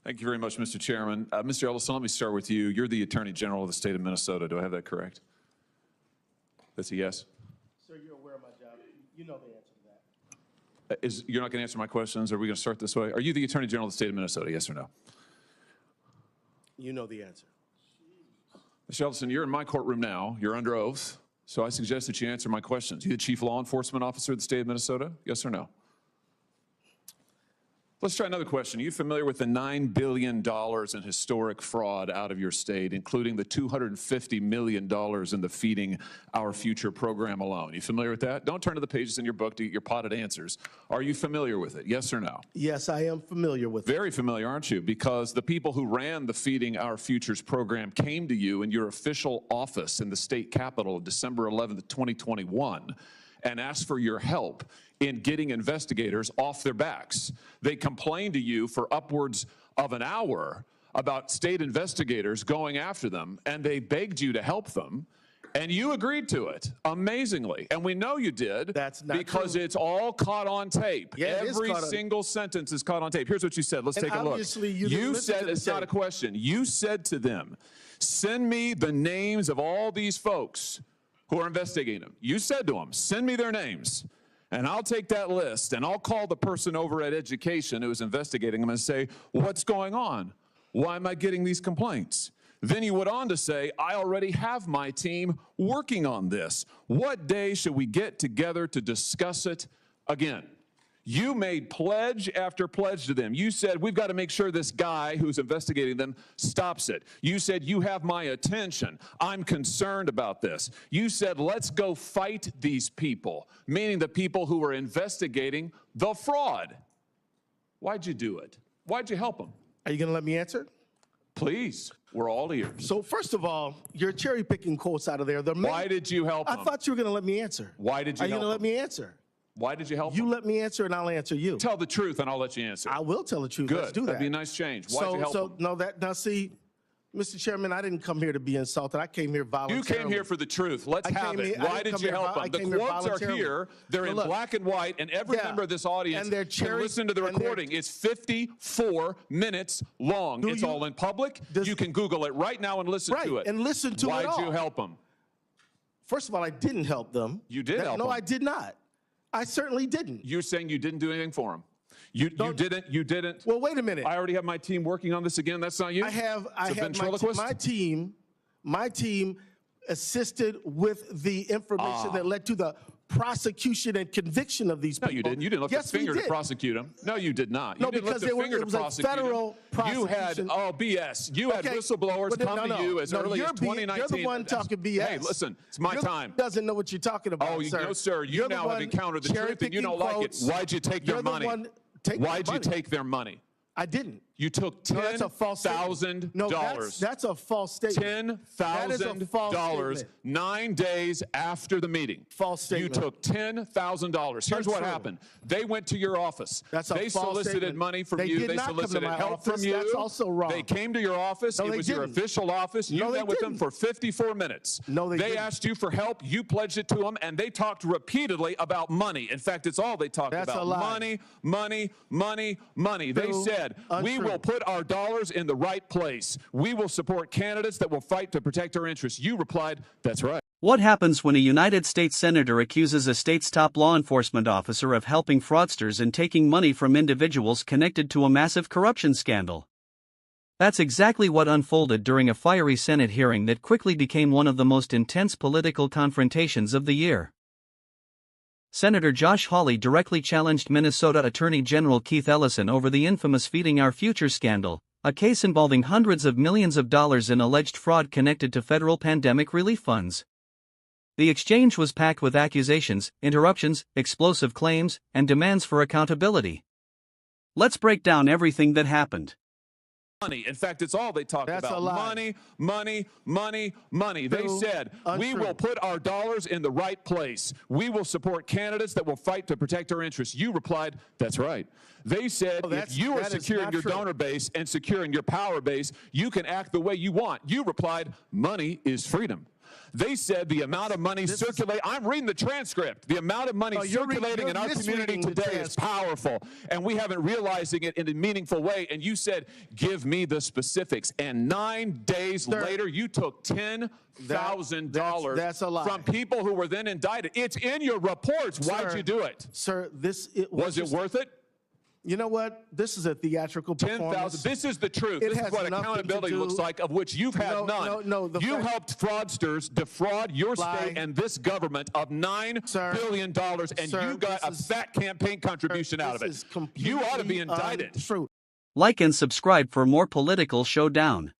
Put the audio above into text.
Thank you very much, Mr. Chairman. Mr. Ellison, let me start with you. You're the Attorney General of the state of Minnesota. Do I have that correct? That's a yes? Sir, you're aware of my job. You know the answer to that. You're not going to answer my questions? Are we going to start this way? Are you the Attorney General of the state of Minnesota, yes or no? You know the answer. Mr. Ellison, you're in my courtroom now. You're under oath. So I suggest that you answer my questions. You the Chief Law Enforcement Officer of the state of Minnesota, yes or no? Let's try another question. Are you familiar with the $9 billion in historic fraud out of your state, including the $250 million in the Feeding Our Future program alone? You familiar with that? Don't turn to the pages in your book to get your potted answers. Are you familiar with it? Yes or no? Yes, I am familiar with it. Very familiar, aren't you? Because the people who ran the Feeding Our Futures program came to you in your official office in the state capitol December 11th, 2021, and asked for your help in getting investigators off their backs. They complained to you for upwards of an hour about state investigators going after them, and they begged you to help them, and you agreed to it, amazingly. And we know you did. That's not because true. It's all caught on tape. Yeah, Every single sentence is caught on tape. Here's what you said. Let's take a look. Obviously, You said, it's not a question. You said to them, send me the names of all these folks who are investigating them. You said to them, send me their names. And I'll take that list, and I'll call the person over at Education who is investigating them and say, what's going on? Why am I getting these complaints? Then he went on to say, I already have my team working on this. What day should we get together to discuss it again? You made pledge after pledge to them. You said, we've got to make sure this guy who's investigating them stops it. You said, you have my attention. I'm concerned about this. You said, let's go fight these people, meaning the people who are investigating the fraud. Why'd you do it? Why'd you help them? Are you going to let me answer? Please, we're all ears. So first of all, you're cherry picking quotes out of there. Why did you help them? I thought you were going to let me answer. Why did you help them? Are you going to let me answer? Why did you help them? You let me answer, and I'll answer you. Tell the truth, and I'll let you answer. I will tell the truth. Good. Let's do that. That'd be a nice change. Why'd you help them? Now see, Mr. Chairman, I didn't come here to be insulted. I came here voluntarily. You came here for the truth. Let's have it. Why did you help them? The quotes are here. They're in black and white, and every member of this audience can listen to the recording. It's 54 minutes long. It's all in public. You can Google it right now and listen to it. And listen to it all. Why'd you help them? First of all, I didn't help them. You did help them. No, I did not. I certainly didn't. You're saying you didn't do anything for them. You didn't. Well, wait a minute. I already have my team working on this again. That's not you? I have my team assisted with the information that led to the prosecution and conviction of these people. No, you didn't. You didn't lift a finger to prosecute them. No, you did not. No, you didn't because lift a finger to prosecute federal prosecution. You had, BS. You had whistleblowers come to you as early as 2019. You're the one talking BS. Hey, listen, it's my time. Doesn't know what you're talking about, sir. No, sir. You now have encountered the truth and you don't like it. Why'd you take their money? Why'd you take their money? I didn't. You took $10,000. No, that's a false statement. $10,000 9 days after the meeting. False statement. You took $10,000. Here's what happened. They went to your office. They solicited money from you. They solicited help from you. That's also wrong. They came to your office. It was your official office. You met with them for 54 minutes. No, they didn't. They asked you for help. You pledged it to them, and they talked repeatedly about money. In fact, it's all they talked about. That's a lie. Money, money, money, money. They said, we will put our dollars in the right place. We will support candidates that will fight to protect our interests. You replied, that's right. What happens when a United States senator accuses a state's top law enforcement officer of helping fraudsters and taking money from individuals connected to a massive corruption scandal? That's exactly what unfolded during a fiery Senate hearing that quickly became one of the most intense political confrontations of the year. Senator Josh Hawley directly challenged Minnesota Attorney General Keith Ellison over the infamous Feeding Our Future scandal, a case involving hundreds of millions of dollars in alleged fraud connected to federal pandemic relief funds. The exchange was packed with accusations, interruptions, explosive claims, and demands for accountability. Let's break down everything that happened. Money. In fact, it's all they talked about. A lie. Money, money, money, money. They said, we will put our dollars in the right place. We will support candidates that will fight to protect our interests. You replied, that's right. They said, if you are securing your donor base and securing your power base, you can act the way you want. You replied, money is freedom. They said the amount of money circulating, I'm reading the transcript, the amount of money circulating in our community today is powerful, and we haven't realizing it in a meaningful way. And you said, give me the specifics. And 9 days later, you took $10,000 from people who were then indicted. It's in your reports. Why'd you do it? Sir, was it worth it? You know what? This is a theatrical performance. This is the truth. This is what accountability looks like, of which you've had none. You helped fraudsters defraud your state and this government of $9 billion, and you got a fat campaign contribution out of it. You ought to be indicted. Like and subscribe for more political showdown.